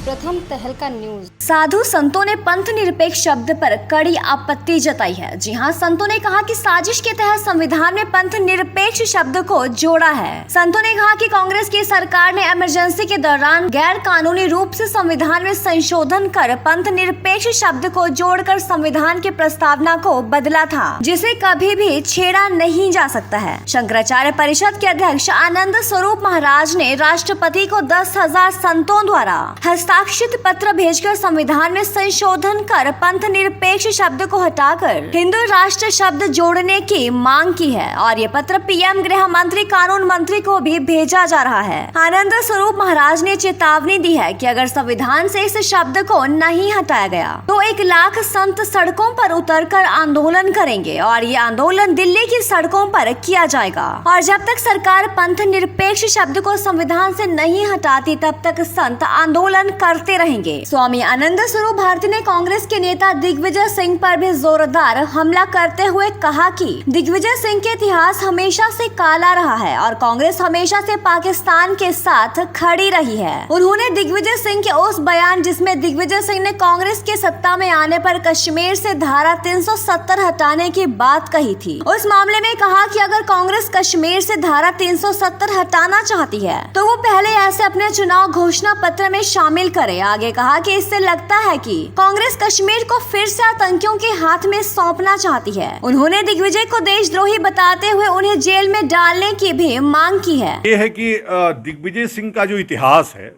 प्रथम तहलका न्यूज। साधु संतों ने पंथ निरपेक्ष शब्द पर कड़ी आपत्ति जताई है। जी हां, संतों ने कहा कि साजिश के तहत संविधान में पंथ निरपेक्ष शब्द को जोड़ा है। संतों ने कहा कि कांग्रेस की सरकार ने इमरजेंसी के दौरान गैर कानूनी रूप से संविधान में संशोधन कर पंथ निरपेक्ष शब्द को जोड़कर संविधान की प्रस्तावना को बदला था, जिसे कभी भी छेड़ा नहीं जा सकता है। शंकराचार्य परिषद के अध्यक्ष आनंद स्वरूप महाराज ने राष्ट्रपति को 10,000 संतों द्वारा हस्ताक्षरित पत्र भेजकर संविधान में संशोधन कर पंथ निरपेक्ष शब्द को हटाकर हिंदू राष्ट्र शब्द जोड़ने की मांग की है और ये पत्र पीएम गृह मंत्री कानून मंत्री को भी भेजा जा रहा है। आनंद स्वरूप महाराज ने चेतावनी दी है कि अगर संविधान से इस शब्द को नहीं हटाया गया तो 1 लाख संत सड़कों पर उतरकर आंदोलन करेंगे और ये आंदोलन दिल्ली की सड़कों पर किया जाएगा। और जब तक सरकार पंथ निरपेक्ष शब्द को संविधान से नहीं हटाती तब तक संत आंदोलन करते रहेंगे। स्वामी आनंद स्वरूप भारती ने कांग्रेस के नेता दिग्विजय सिंह पर भी जोरदार हमला करते हुए कहा कि दिग्विजय सिंह के इतिहास हमेशा से काला रहा है और कांग्रेस हमेशा से पाकिस्तान के साथ खड़ी रही है। उन्होंने दिग्विजय सिंह के उस बयान जिसमें दिग्विजय सिंह ने कांग्रेस के सत्ता में आने पर कश्मीर से धारा 370 हटाने की बात कही थी, उस मामले में कहा कि अगर कांग्रेस कश्मीर से धारा 370 हटाना चाहती है तो वो पहले ऐसे अपने चुनाव घोषणा पत्र में शामिल करे। आगे कहा कि इससे लगता है कि कांग्रेस कश्मीर को फिर से आतंकियों के हाथ में सौंपना चाहती है। उन्होंने दिग्विजय को देशद्रोही बताते हुए उन्हें जेल में डालने की भी मांग की है। ये है कि दिग्विजय सिंह का जो इतिहास है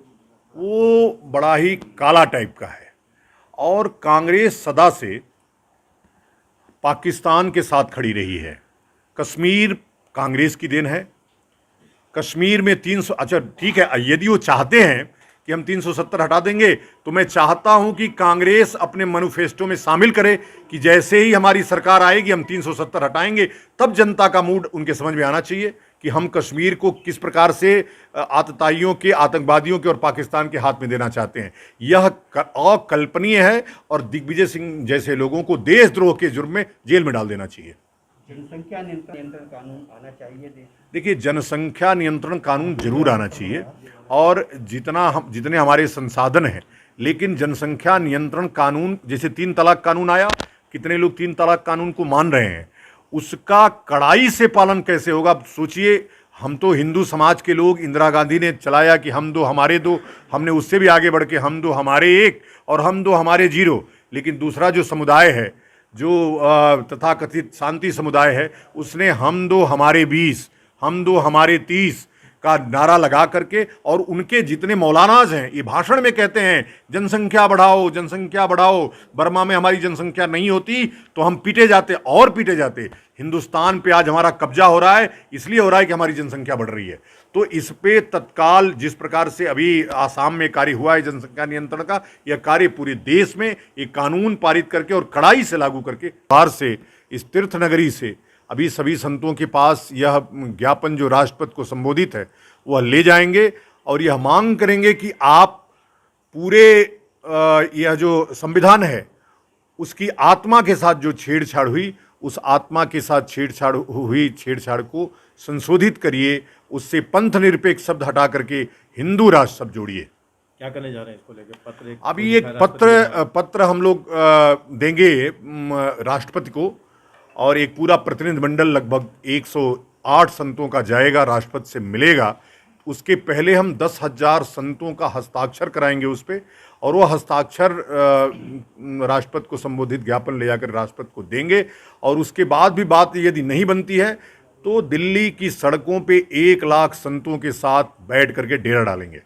वो बड़ा ही काला टाइप का है और कांग्रेस सदा से पाकिस्तान के साथ खड़ी रही है। कश्मीर कांग्रेस की देन है। कश्मीर में 300 अच्छा ठीक है, यदि वो चाहते हैं कि हम 370 हटा देंगे तो मैं चाहता हूं कि कांग्रेस अपने मैनिफेस्टो में शामिल करे कि जैसे ही हमारी सरकार आएगी हम 370 हटाएंगे। तब जनता का मूड उनके समझ में आना चाहिए कि हम कश्मीर को किस प्रकार से आतताइयों के, आतंकवादियों के और पाकिस्तान के हाथ में देना चाहते हैं। यह अकल्पनीय है और दिग्विजय सिंह जैसे लोगों को देशद्रोह के जुर्म में जेल में डाल देना चाहिए। जनसंख्या नियंत्रण कानून आना चाहिए। देखिए, जनसंख्या नियंत्रण कानून जरूर आना चाहिए और जितने हमारे संसाधन हैं, लेकिन जनसंख्या नियंत्रण कानून जैसे 3 तलाक कानून आया, कितने लोग 3 तलाक कानून को मान रहे हैं, उसका कड़ाई से पालन कैसे होगा। सोचिए, हम तो हिंदू समाज के लोग, इंदिरा गांधी ने चलाया कि हम 2 हमारे 2, हमने उससे भी आगे बढ़ के हम 2 हमारे 1 और हम 2 हमारे 0। लेकिन दूसरा जो समुदाय है, जो तथाकथित शांति समुदाय है, उसने हम 2 हमारे 20, हम 2 हमारे 30 का नारा लगा करके, और उनके जितने मौलानाज हैं ये भाषण में कहते हैं जनसंख्या बढ़ाओ, जनसंख्या बढ़ाओ। बर्मा में हमारी जनसंख्या नहीं होती तो हम पीटे जाते और पीटे जाते। हिंदुस्तान पे आज हमारा कब्जा हो रहा है, इसलिए हो रहा है कि हमारी जनसंख्या बढ़ रही है। तो इस पे तत्काल जिस प्रकार से अभी आसाम में कार्य हुआ है जनसंख्या नियंत्रण का, यह कार्य पूरे देश में एक कानून पारित करके और कड़ाई से लागू करके बाहर से इस तीर्थ नगरी से अभी सभी संतों के पास यह ज्ञापन जो राष्ट्रपति को संबोधित है वह ले जाएंगे और यह मांग करेंगे कि आप पूरे यह जो संविधान है उसकी आत्मा के साथ जो छेड़छाड़ हुई, उस आत्मा के साथ छेड़छाड़ को संशोधित करिए, उससे पंथ निरपेक्ष शब्द हटा करके हिंदू राष्ट्र शब्द जोड़िए। क्या करने जा रहे हैं इसको लेकर? पत्र अभी एक पत्र हम लोग देंगे राष्ट्रपति को और एक पूरा प्रतिनिधि मंडल लगभग 108 संतों का जाएगा, राष्ट्रपति से मिलेगा। उसके पहले हम 10,000 संतों का हस्ताक्षर कराएंगे उस पर, और वो हस्ताक्षर राष्ट्रपति को संबोधित ज्ञापन ले जाकर राष्ट्रपति को देंगे। और उसके बाद भी बात यदि नहीं बनती है तो दिल्ली की सड़कों पे 1 लाख संतों के साथ बैठ करके डेरा डालेंगे।